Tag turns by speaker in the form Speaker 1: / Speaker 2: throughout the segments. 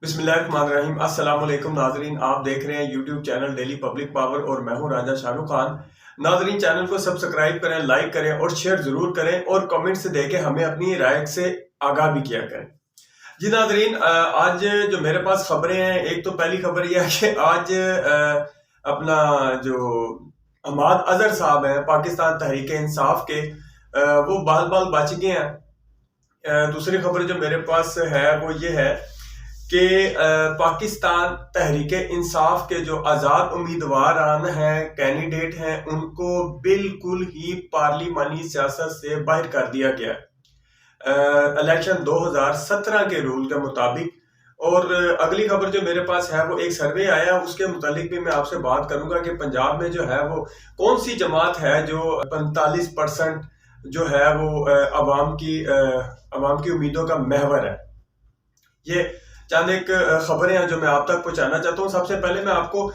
Speaker 1: बिस्मिल्लाहिर्रहमानिर्रहीम। अस्सलाम वालेकुम नाजरीन, आप देख रहे हैं YouTube channel daily public power और मैं हूं राजा शाहरुख खान। नाजरीन, चैनल को सब्सक्राइब करें, लाइक करें और शेयर जरूर करें और कमेंट्स देके हमें अपनी राय से आगाह भी किया करें। जी नाजरीन, आज जो मेरे पास खबरें हैं, एक तो पहली खबर यह है कि आज अपना जो हमाद अजहर साहब हैं पाकिस्तान तहरीक इंसाफ के, वो बाल बाल बच गए हैं। दूसरी खबर जो मेरे पास है वो ये है कि पाकिस्तान तहरीक इंसाफ के जो आज़ाद उम्मीदवार हैं, कैंडिडेट हैं, उनको बिल्कुल ही पार्लिमानी सियासत से बाहर कर दिया गया इलेक्शन 2017 के रूल के मुताबिक। और अगली खबर जो मेरे पास है वो एक सर्वे आया, उसके मुतालिक भी मैं आपसे बात करूंगा कि पंजाब में जो है वो कौन सी जमात है जो 45% जो है वो अवाम की उम्मीदों का महवर है। ये चंद एक खबरें हैं जो मैं आप तक पहुंचाना चाहता हूं। सबसे पहले मैं आपको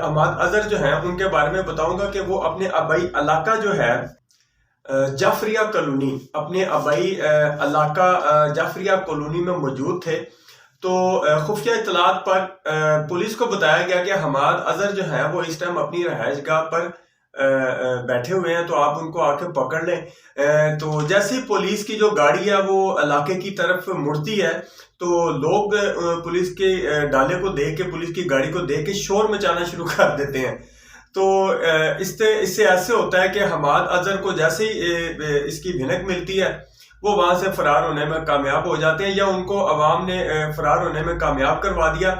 Speaker 1: हमाद अजहर जो हैं उनके बारे में बताऊंगा कि वो अपने आबाई इलाका जो है जाफरिया कॉलोनी, अपने आबाई इलाका जाफरिया कॉलोनी में मौजूद थे। तो खुफिया इत्तलात पर पुलिस को बताया गया कि हमाद अजहर जो है वो इस टाइम अपनी रहायशगाह पर बैठे हुए हैं, तो आप उनको आके पकड़ लें। तो जैसे ही पुलिस की जो गाड़ी है वो इलाके की तरफ मुड़ती है तो लोग पुलिस के डाले को देख के, पुलिस की गाड़ी को देख के शोर मचाना शुरू कर देते हैं। तो इससे ऐसे होता है कि हमाद अजहर को जैसे ही इसकी भिनक मिलती है वो वहां से फरार होने में कामयाब हो जाते हैं, या उनको अवाम ने फरार होने में कामयाब करवा दिया।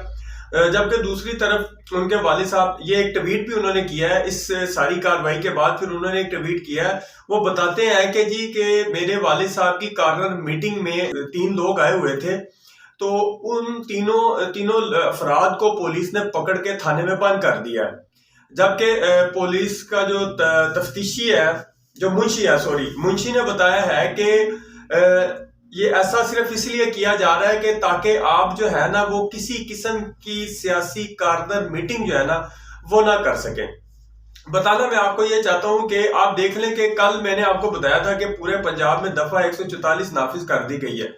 Speaker 1: जबकि दूसरी तरफ उनके वालिद साहब, ये एक ट्वीट भी उन्होंने किया है इस सारी कार्रवाई के बाद, फिर उन्होंने एक ट्वीट किया है। वो बताते हैं कि जी कि मेरे वालिद साहब की कार्नर मीटिंग में 3 लोग आए हुए थे, तो उन तीनों अफराद को पुलिस ने पकड़ के थाने में बंद कर दिया है। जबकि पुलिस का जो तफ्तीशी है, जो मुंशी ने बताया है कि ये ऐसा सिर्फ इसलिए किया जा रहा है कि ताकि आप जो है ना वो किसी किस्म की सियासी कार्नर मीटिंग जो है ना वो ना कर सकें। बताना मैं आपको ये चाहता हूं कि आप देख लें कि कल मैंने आपको बताया था कि पूरे पंजाब में दफा 144 नाफिज कर दी गई है।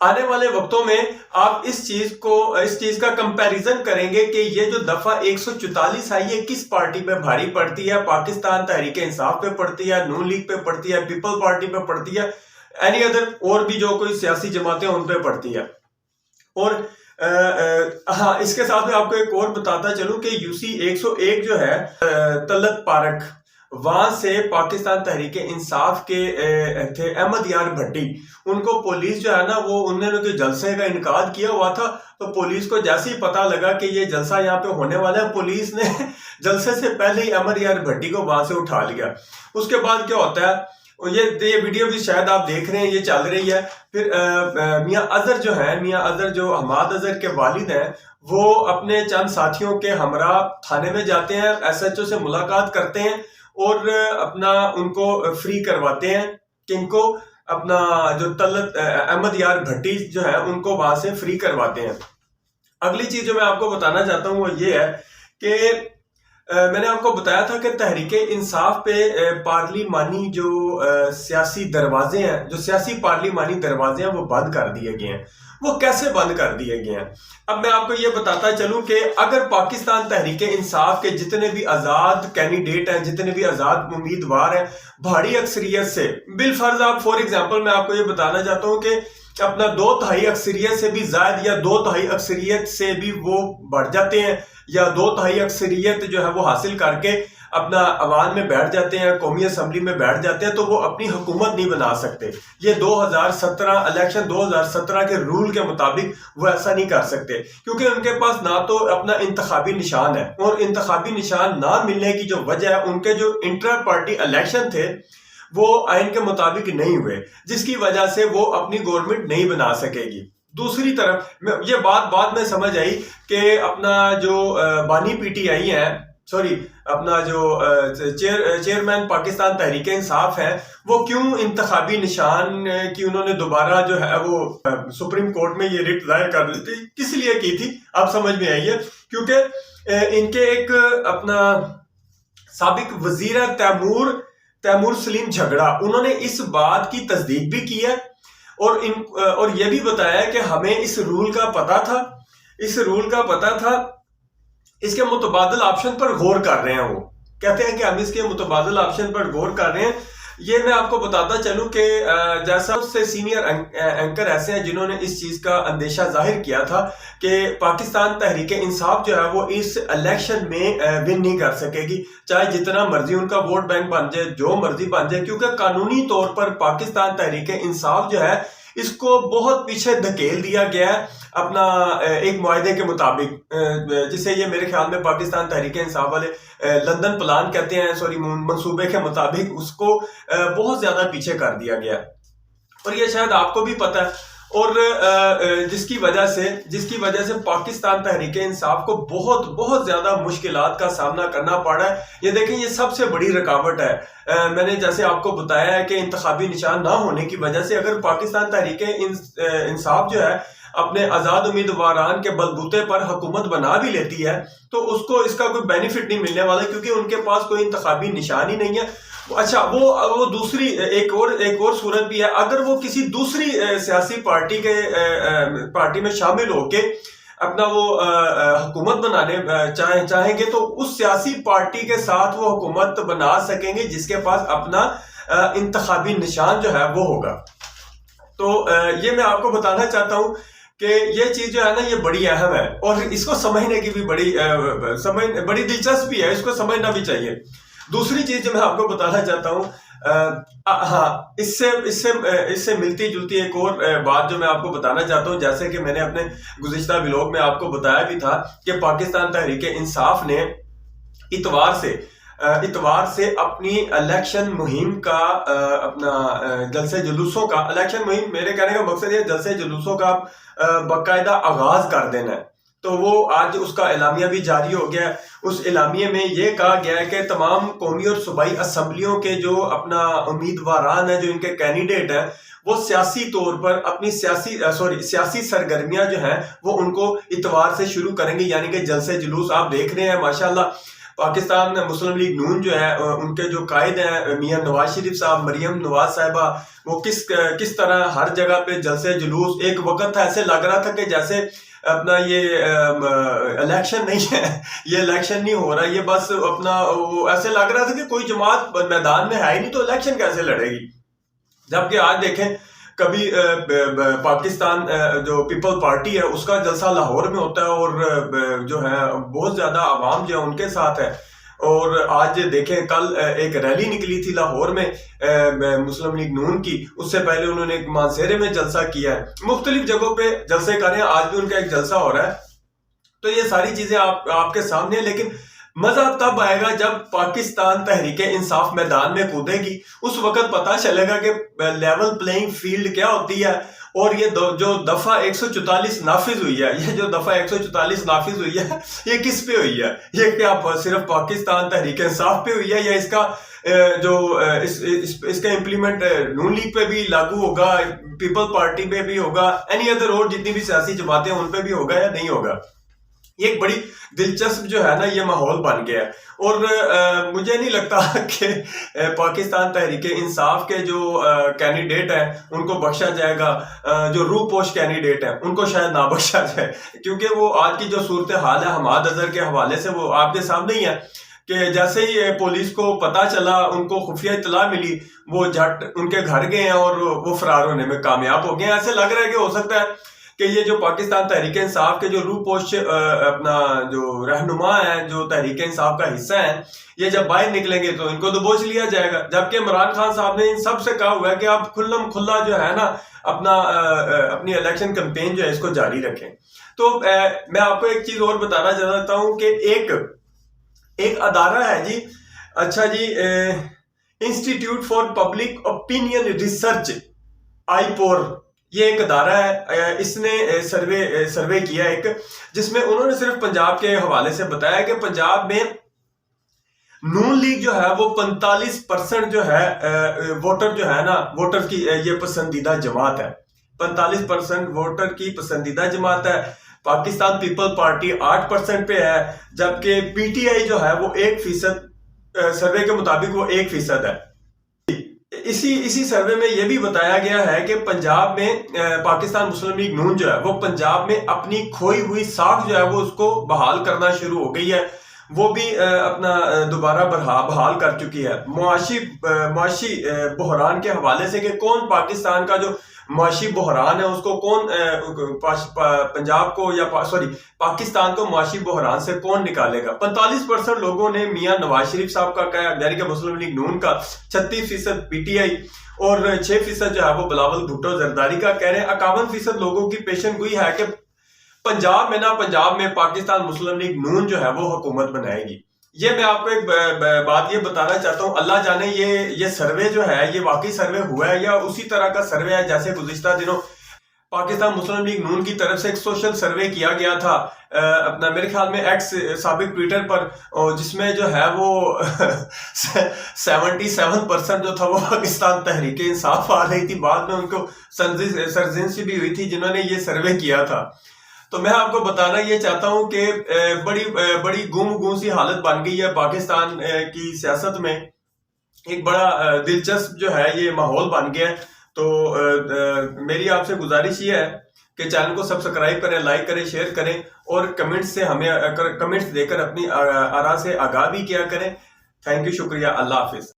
Speaker 1: आने वाले वक्तों में आप इस चीज का कंपैरिजन करेंगे कि ये जो दफा 144 आई है किस पार्टी पे भारी पड़ती है। पाकिस्तान तहरीक इंसाफ पे पड़ती है, नून लीग पे पड़ती है, पीपल पार्टी पे पड़ती है, एनी अदर और भी जो कोई सियासी जमातें उन पे पड़ती है। और हाँ, इसके साथ में आपको एक और बताता चलूं कि यूसी 101 जो है तलत पार्क, वहां से पाकिस्तान तहरीक इंसाफ के थे अहमद यार भट्टी, उनको पुलिस जो है ना वो उन्होंने जो जलसे का इनकार किया हुआ था, तो पुलिस को जैसे ही पता लगा कि ये जलसा यहाँ पे होने वाला है, पुलिस ने जलसे से पहले ही अहमद यार भट्टी को वहां से उठा लिया। उसके बाद क्या होता है, ये वीडियो भी शायद आप देख रहे हैं, ये चल रही है। फिर मियां अजहर जो हमाद अजहर के वालिद हैं, वो अपने चंद साथियों के हमरा थाने में जाते हैं, SHO से मुलाकात करते हैं और अपना उनको फ्री करवाते हैं कि इनको अपना जो तलत अहमद यार भट्टी जो है उनको वहां से फ्री करवाते हैं। अगली चीज जो मैं आपको बताना चाहता हूँ वो ये है कि मैंने आपको बताया था कि तहरीक इंसाफ पे पार्लिमानी जो सियासी दरवाजे हैं, जो सियासी पार्लिमानी दरवाजे हैं वो बंद कर दिए गए हैं। वो कैसे बंद कर दिए गए हैं, अब मैं आपको ये बताता चलूं कि अगर पाकिस्तान तहरीक इंसाफ के जितने भी आजाद कैंडिडेट हैं, जितने भी आजाद उम्मीदवार हैं, भारी अक्सरियत से बिलफर्ज, आप फॉर एग्जांपल मैं आपको ये बताना चाहता हूं कि अपना 2/3 अक्सरियत से भी ज्यादा या 2/3 अक्सरियत से भी वो बढ़ जाते हैं, या 2/3 अक्सरियत जो है वो हासिल करके अपना अवान में बैठ जाते हैं, कौमी असम्बली में बैठ जाते हैं, तो वो अपनी हुकूमत नहीं बना सकते। ये 2017 इलेक्शन 2017 के रूल के मुताबिक वो ऐसा नहीं कर सकते, क्योंकि उनके पास ना तो अपना इंतखाबी निशान है, और इंतखाबी निशान ना मिलने की जो वजह है, उनके जो इंटर पार्टी इलेक्शन थे वो आइन के मुताबिक नहीं हुए, जिसकी वजह से वो अपनी गवर्नमेंट नहीं बना सकेगी। दूसरी तरफ ये बात बाद में समझ आई कि अपना जो बानी PTI है, अपना जो चेयरमैन पाकिस्तान तहरीक इंसाफ है, वो क्यों इंतखाबी निशान की उन्होंने दोबारा जो है वो सुप्रीम कोर्ट में ये रिट दायर कर दी थी, किस लिए की थी अब समझ में आई है। क्योंकि इनके एक अपना साबिक वजीर है तैमूर सलीम झगड़ा, उन्होंने इस बात की तस्दीक भी की है और ये भी बताया कि हमें इस रूल का पता था, इस रूल का पता था, इसके मुतबादिल ऑप्शन पर गौर कर रहे हैं। वो कहते हैं कि हम इसके मुतबादिल ऑप्शन पर गौर कर रहे हैं। ये मैं आपको बताता चलूं कि जैसा उससे सीनियर एंकर ऐसे हैं जिन्होंने इस चीज का अंदेशा जाहिर किया था कि पाकिस्तान तहरीक इंसाफ जो है वो इस इलेक्शन में विन नहीं कर सकेगी, चाहे जितना मर्जी उनका वोट बैंक बन जाए, जो मर्जी बन जाए, क्योंकि कानूनी तौर पर पाकिस्तान तहरीक इंसाफ जो है इसको बहुत पीछे धकेल दिया गया है अपना एक मुआहदे के मुताबिक, जिसे ये मेरे ख्याल में पाकिस्तान तहरीक इंसाफ वाले लंदन प्लान कहते हैं, सॉरी मंसूबे के मुताबिक उसको बहुत ज्यादा पीछे कर दिया गया। और ये शायद आपको भी पता है, और जिसकी वजह से पाकिस्तान तहरीक इंसाफ को बहुत बहुत ज्यादा मुश्किलात का सामना करना पड़ा है। ये देखें, ये सबसे बड़ी रुकावट है। मैंने जैसे आपको बताया है कि इंतखाबी निशान ना होने की वजह से अगर पाकिस्तान तहरीक इंसाफ जो है अपने आजाद उम्मीदवारान के बलबूते पर हुकूमत बना भी लेती है तो उसको इसका कोई बेनिफिट नहीं मिलने वाला, क्योंकि उनके पास कोई इंतखाबी निशान ही नहीं है। अच्छा, वो दूसरी एक और सूरत भी है, अगर वो किसी दूसरी सियासी पार्टी में शामिल होके अपना वो हुकूमत बनाने चाहेंगे तो उस सियासी पार्टी के साथ वो हुकूमत बना सकेंगे जिसके पास अपना इंतखाबी निशान जो है वो होगा। तो ये मैं आपको बताना चाहता हूं कि ये चीज जो है ना ये बड़ी अहम है और इसको समझने की भी बड़ी दिलचस्पी है, इसको समझना भी चाहिए। दूसरी चीज जो मैं आपको बताना चाहता हूँ, हाँ, इससे मिलती जुलती एक और बात जो मैं आपको बताना चाहता हूँ, जैसे कि मैंने अपने गुज़िश्ता व्लॉग में आपको बताया भी था कि पाकिस्तान तहरीक इंसाफ ने इतवार से अपनी इलेक्शन मुहिम का अपना जलसे जुलूसों का, इलेक्शन मुहिम मेरे कहने का मकसद ये जलसे जुलूसों का बाकायदा आगाज कर देना है। तो वो आज उसका एलामिया भी जारी हो गया है। उस एलामिया में ये कहा गया है कि तमाम कौमी और सूबाई असम्बलियों के जो अपना उम्मीदवारान हैं, जो इनके कैंडिडेट हैं, वो सियासी तौर पर अपनी सियासी सरगर्मियां जो हैं वो उनको इतवार से शुरू करेंगे, यानी कि जलसे जुलूस आप देख रहे हैं माशाल्लाह। पाकिस्तान मुस्लिम लीग नून जो है उनके जो कायद हैं मियां नवाज शरीफ साहब, मरियम नवाज साहिबा, वो किस तरह हर जगह पे जलसे जुलूस, एक वक्त था ऐसे लग रहा था कि जैसे अपना ये इलेक्शन नहीं है, ये इलेक्शन नहीं हो रहा, ये बस अपना वो ऐसे लग रहा था कि कोई जमात मैदान में है ही नहीं तो इलेक्शन कैसे लड़ेगी। जबकि आज देखें, कभी पाकिस्तान जो पीपल पार्टी है उसका जलसा लाहौर में होता है और जो है बहुत ज्यादा आवाम जो है उनके साथ है। और आज देखें, कल एक रैली निकली थी लाहौर में मुस्लिम लीग नून की, उससे पहले उन्होंने मानसेरे में जलसा किया है, मुख्तलिफ जगहों पे जलसे कर रहे हैं, आज भी उनका एक जलसा हो रहा है। तो ये सारी चीजें आपके सामने है, लेकिन मजा तब आएगा जब पाकिस्तान तहरीक इंसाफ मैदान में कूदेगी, उस वक्त पता चलेगा कि लेवल प्लेइंग फील्ड क्या होती है। और ये जो दफा 144 नाफिज हुई है, ये जो दफा 144 नाफिज हुई है, ये किस पे हुई है? ये क्या सिर्फ पाकिस्तान तहरीक इंसाफ पे हुई है या इसका इसका इम्प्लीमेंट नून लीग पे भी लागू होगा, पीपल पार्टी पे भी होगा, एनी अदर और जितनी भी सियासी जमातें उन पे भी होगा या नहीं होगा? ये एक बड़ी दिलचस्प जो है ना ये माहौल बन गया है। और मुझे नहीं लगता कि पाकिस्तान तहरीक इंसाफ के जो कैंडिडेट हैं उनको बख्शा जाएगा, जो रूपोश कैंडिडेट हैं उनको शायद ना बख्शा जाए, क्योंकि वो आज की जो सूरत हाल है हमाद अजहर के हवाले से वो आपके सामने ही है कि जैसे ही पुलिस को पता चला, उनको खुफिया इत्तला मिली, वो झट उनके घर गए हैं और वो फरार होने में कामयाब हो गए। ऐसे लग रहा है कि हो सकता है कि ये जो पाकिस्तान तहरीक इंसाफ के जो रूपोश अपना जो रहनुमा है, जो तहरीक इंसाफ का हिस्सा है, ये जब बाहर निकलेंगे तो इनको दबोच लिया जाएगा। जबकि इमरान खान साहब ने इन सब से कहा हुआ है कि आप खुल्लम खुल्ला जो है ना अपनी इलेक्शन कैंपेन जो है इसको जारी रखें। तो मैं आपको एक चीज और बताना चाहता हूं कि एक अदारा है जी, अच्छा जी, institute for public opinion research, IPOR, ये एक अदारा है, इसने सर्वे किया एक, जिसमें उन्होंने सिर्फ पंजाब के हवाले से बताया कि पंजाब में नून लीग जो है वो 45% जो है वोटर जो है ना, वोटर की ये पसंदीदा जमात है, 45% वोटर की पसंदीदा जमात है। पाकिस्तान पीपल पार्टी 8% पे है, जबकि पीटीआई जो है वो 1%, सर्वे के मुताबिक वो 1% है। اسی سروے میں یہ بھی بتایا گیا ہے کہ پنجاب میں پاکستان مسلم لیگ نون جو ہے وہ پنجاب میں اپنی کھوئی ہوئی ساکھ جو ہے وہ اس کو بحال کرنا شروع ہو گئی ہے، وہ بھی اپنا دوبارہ بحال کر چکی ہے۔ معاشی بحران کے حوالے سے کہ کون پاکستان کا جو معاشی بحران ہے اس کو کون پنجاب کو یا پاکستان کو معاشی بحران سے کون نکالے گا۔ 45% لوگوں نے میاں نواز شریف صاحب کا کہا، یعنی کہ مسلم لیگ نون کا، 36% پی ٹی آئی اور 6% جو ہے وہ بلاول بھٹو زرداری کا کہہ رہے ہیں۔ 51% لوگوں کی پیشن گوئی ہے کہ پنجاب میں پاکستان مسلم لیگ نون جو ہے وہ حکومت بنائے گی۔ یہ میں آپ کو ایک بات یہ بتانا چاہتا ہوں، اللہ جانے یہ سروے جو ہے یہ واقعی سروے ہوا ہے یا اسی طرح کا سروے ہے جیسے گزشتہ دنوں پاکستان مسلم لیگ نون کی طرف سے ایک سوشل سروے کیا گیا تھا اپنا میرے خیال میں ایکس سابق ٹویٹر پر، جس میں جو ہے وہ 77% جو تھا وہ پاکستان تحریک انصاف آ رہی تھی۔ بعد میں ان کو سرزنش بھی ہوئی تھی جنہوں نے یہ سروے کیا تھا۔ تو میں آپ کو بتانا یہ چاہتا ہوں کہ بڑی گم سی حالت بن گئی ہے پاکستان کی سیاست میں، ایک بڑا دلچسپ جو ہے یہ ماحول بن گیا ہے۔ تو میری آپ سے گزارش یہ ہے کہ چینل کو سبسکرائب کریں، لائک کریں، شیئر کریں اور کمنٹس دے کر اپنی آراء سے آگاہ بھی کیا کریں۔ تھینک یو، شکریہ، اللہ حافظ۔